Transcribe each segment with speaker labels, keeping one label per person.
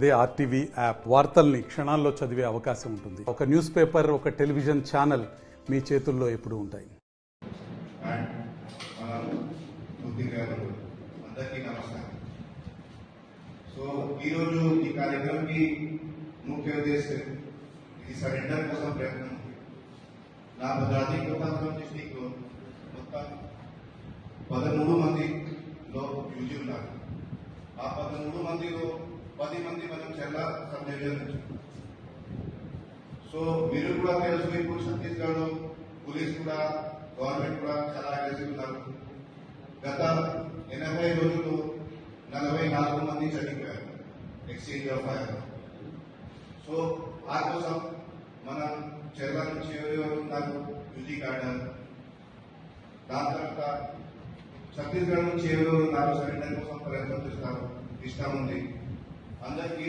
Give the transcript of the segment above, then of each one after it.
Speaker 1: అదే RTV app వార్తల్ని క్షణాల్లో చదివే అవకాశం ఉంటుంది. ఒక న్యూస్ పేపర్, ఒక టెలివిజన్ ఛానల్ మీ చేతుల్లో ఎప్పుడూ ఉంటాయి.
Speaker 2: అందరికీ నమస్కారం. సో ఈరోజు ఈ కార్యక్రమంకి ముఖ్య ఉద్దేశం ఇది సరెండర్ కోసం ప్రయత్నం. నా భద్రాద్రి కొత్తగూడెం డిస్టిక్ మొత్తం 13 మందిలో యూజీ ఉన్నారు. ఆ 13 మందిలో 10 మంది మనం చెల్ల సబ్ డివిజన్ నుంచి. సో మీరు కూడా తెలుసు, ఇప్పుడు ఛత్తీస్గఢ్ పోలీస్ కూడా గవర్నమెంట్ కూడా చాలా అగ్రెసివ్ ఉన్నారు. గత 80 రోజుల్లో 44 మంది చనిపోయారు ఎక్స్చేంజ్ ఆఫ్ ఫైర్. సో ఆ కోసం మనం చెల్ల నుంచి ఎవరెవరు ఉన్నారు యూజీ కార్డర్, దాని తర్వాత ఛత్తీస్గఢ్ నుంచి ఎవరెవరు ఉన్నారు సరెండర్ కోసం ప్రయత్నం చేస్తారు, ఇష్టం ఉంది. అందరికీ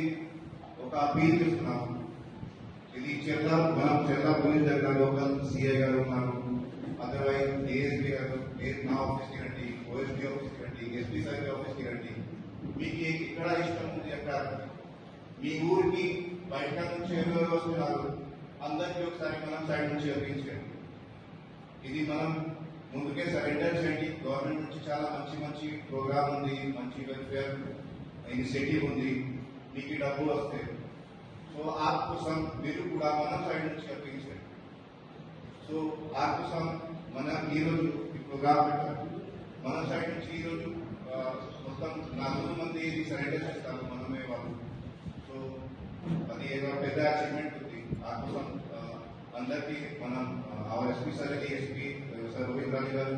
Speaker 2: ఒక అపీల్ చేస్తున్నాము. ఇది మనం చెల్ల పోలీస్ దగ్గర లోకల్ సిఐ గారు ఉన్నారు, అదర్వైజ్ ఏఎస్పీ గారు, నా ఆఫీస్కి రండి, ఓఎస్పీ ఆఫీస్కి రండి, ఎస్పీ సార్ ఆఫీస్కి రండి. మీకు ఎక్కడ ఇష్టం ఉంది అక్కడ మీ ఊరికి బయట నుంచి ఎవరెవరు వస్తున్నారు అందరికీ ఒకసారి మనం సైడ్ నుంచి అప్పించండి. ఇది మనం ముందుకే సరెండర్ చేయండి. గవర్నమెంట్ నుంచి చాలా మంచి ప్రోగ్రామ్ ఉంది, మంచి వెల్ఫేర్ ఇనిషియేటివ్ ఉంది, మీకు డబ్బు వస్తాయి. సో ఆ కోసం మీరు కూడా మనం సైడ్ నుంచి అప్పించండి. సో ఆ కోసం మనం ఈరోజు ఈ ప్రోగ్రామ్ పెట్టాలి. మన సైడ్ నుంచి ఈరోజు మొత్తం 4 మంది సరెండర్ చేస్తారు మనమే వాళ్ళు. సో అది ఏదో పెద్ద అచీవ్మెంట్ ఉంది. ఆ కోసం అందరికీ మనం ఎస్పీ సార్, ఎస్పీ సార్ రవీంద్రాణి గారు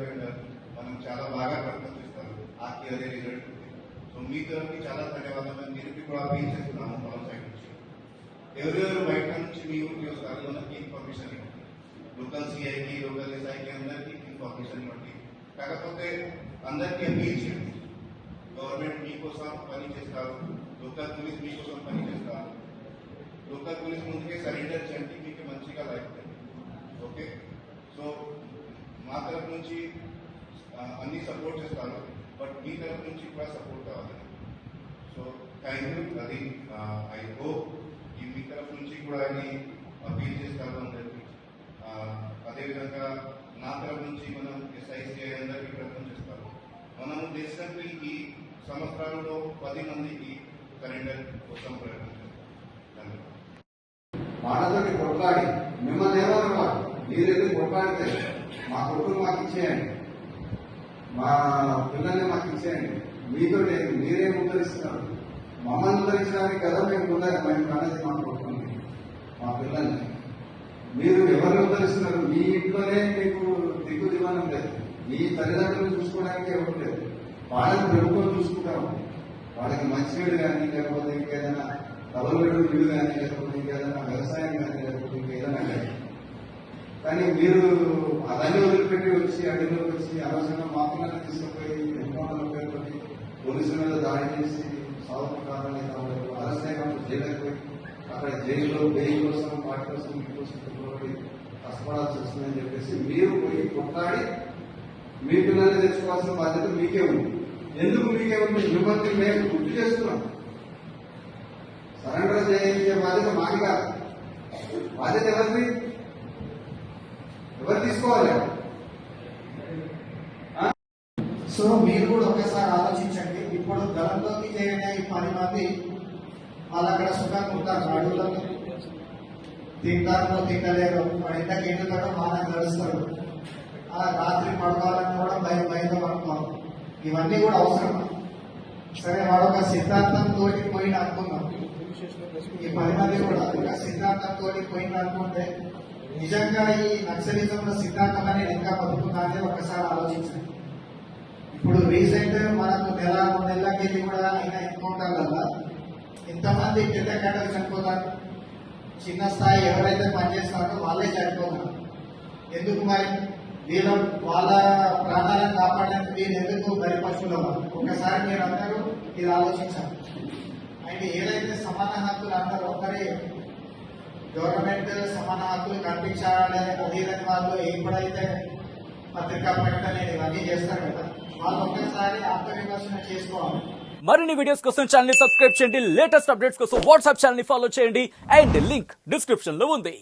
Speaker 2: మనం చాలా బాగా ప్రయత్నం చేస్తారు. ఆకి అదే రిజల్ట్ ఉంది. సో మీ తరఫుకి చాలా ధన్యవాదాలు. మీరు కూడా అపీల్ చేస్తున్నాము మన సైడ్ నుంచి. ఎవరెవరు బయట నుంచి మీ ఊరికి వస్తారు అందరికీ ఇన్ఫర్మేషన్ ఇవ్వండి. లోకల్ సిఐకి, లోకల్ ఎస్ఐకి అందరికీ ఇన్ఫర్మేషన్ ఇవ్వండి. కాకపోతే అందరికీ అపీల్ చేయండి. గవర్నమెంట్ మీకోసం పని చేస్తారు, లోకల్ పోలీస్ మీకోసం పని చేస్తారు. లోకల్ పోలీస్ ముందుకే సరెండర్ చేయండి, మీకు మంచిగా లైఫ్ ఉంది. ఓకే. సో మా తరఫు నుంచి అన్ని సపోర్ట్ చేస్తారు, బట్ మీ తరఫు నుంచి కూడా సపోర్ట్ కావాలి. So thank you. అది ఐ హోప్ మీ తరఫు నుంచి కూడా అది అపీల్ చేస్తారు అందరికీ. అదేవిధంగా నా తరఫు నుంచి మనం ఎస్ఐసిఐ అందరికీ ప్రయత్నం చేస్తారు. మనం దేశానికి ఈ సంవత్సరాలలో 10 మందికి సరెండర్ కోసం ప్రయత్నం చేస్తాం.
Speaker 3: వాళ్ళతోటి కొట్లాడి మిమ్మల్ని ఏమన్నమాట, మీరెళ్ళి కొట్లాడితే మా కొడుకులు మాకు ఇచ్చేయండి, మా పిల్లల్ని మాకు ఇచ్చేయండి. మీతో మీరేం ఉద్ధరిస్తున్నారు? మమ్మల్ని ఉద్ధరించడానికి కదా మేము అనేది మా కొడుకుని, మా పిల్లల్ని. మీరు ఎవరిని ఉద్ధరిస్తున్నారు? మీ ఇంట్లోనే మీకు దిగు దివానం లేదు, మీ తల్లిదండ్రులను చూసుకోవడానికి ఎవరు లేదు. వాళ్ళని ప్రభుత్వం చూసుకుంటాం. వాళ్ళకి మంచినీళ్ళు కానీ, లేకపోతే ఇంకేదైనా తలగడు నీళ్ళు కానీ, లేకపోతే ఇంకేదైనా వ్యవసాయం కానీ, లేకపోతే ఇంకేదైనా కానీ మీరు అదన్నీ వదిలిపెట్టి వచ్చి అడవిలోకి వచ్చి అనవసరంగా మా పిల్లల్ని తీసుకుపోయి ఎన్కౌంటర్ల పేరుతోటి పోలీసుల మీద దాడి చేసి సాగు కారణాలు కావాలి, అరెస్ట్ అయినప్పుడు జైలుకి పోయి అక్కడ జైల్లో బెయిల్ కోసం, వాటి కోసం, మీ కోసం కష్టపడాల్సి వస్తుందని చెప్పేసి మీరు పోయి కొట్లాడి మీ పిల్లల్ని తెచ్చుకోవాల్సిన బాధ్యత మీకే ఉంది. ఎందుకు మీకే ఉంది? మిమ్మల్ని మేము గుర్తు చేస్తున్నాం. సరెండర్ చేయించే బాధ్యత మాది కాదు. బాధ్యత ఎవరిది? ఎవరు తీసుకోవాలి?
Speaker 4: సో మీరు కూడా ఒకసారి ఆలోచించండి. ఇప్పుడు గలంలోకి చేరిన ఈ 10 మంది వాళ్ళు అక్కడ సుఖంగా ఉంటారు. అడవులలో తింటారో తింటలేరు, వాడు ఎంతకు ఎండుతాడో మానం గడుస్తాడు. అలా రాత్రి పడుకోవాలని కూడా భయంతో పడుకోవాలి. ఇవన్నీ కూడా అవసరం. సరే, వాడు ఒక సిద్ధాంతంతో పోయిన అనుకున్నాం. ఈ 10 మంది కూడా ఒక సిద్ధాంతంతో పోయిన అనుకుంటే నిజంగా ఈ నక్సలిజంలో సిద్ధాంతం అనేది ఇంకా బతుకుందా అనేది ఒకసారి ఆలోచించండి. ఇప్పుడు రీసెంట్ మనకు 1-2 నెలలకి కూడా అయిన ఎన్కౌంటర్ వల్ల ఇంతమంది పెద్ద కేటలు చనిపోతారు. చిన్న స్థాయి ఎవరైతే పనిచేస్తారో వాళ్ళే చనిపోతారు. ఎందుకు మరి? వాళ్ళ ప్రాణాలను కాపాడడానికి వీళ్ళు ఎందుకు బలి పశువులు? ఒకసారి మీరు అందరూ ఇది ఆలోచించాలి. అయితే ఏదైతే సమాన హక్కులు అందరూ ఒకరే, గవర్నమెంట్ సమాన హక్కులు కల్పించాలి అది వాళ్ళు ఎప్పుడైతే పత్రికా ప్రకటన ఇవన్నీ చేస్తారు కదా, వాళ్ళు ఒక్కసారి ఆత్మవిమర్శన చేసుకోవాలి.
Speaker 5: మరిన్ని వీడియోస్ కోసం ఛానల్ ని సబ్స్క్రైబ్ చేయండి, లేటెస్ట్ అప్డేట్స్ కోసం వాట్సాప్ ఛానల్ ని ఫాలో చేయండి అండ్ లింక్ డిస్క్రిప్షన్ లో ఉంది.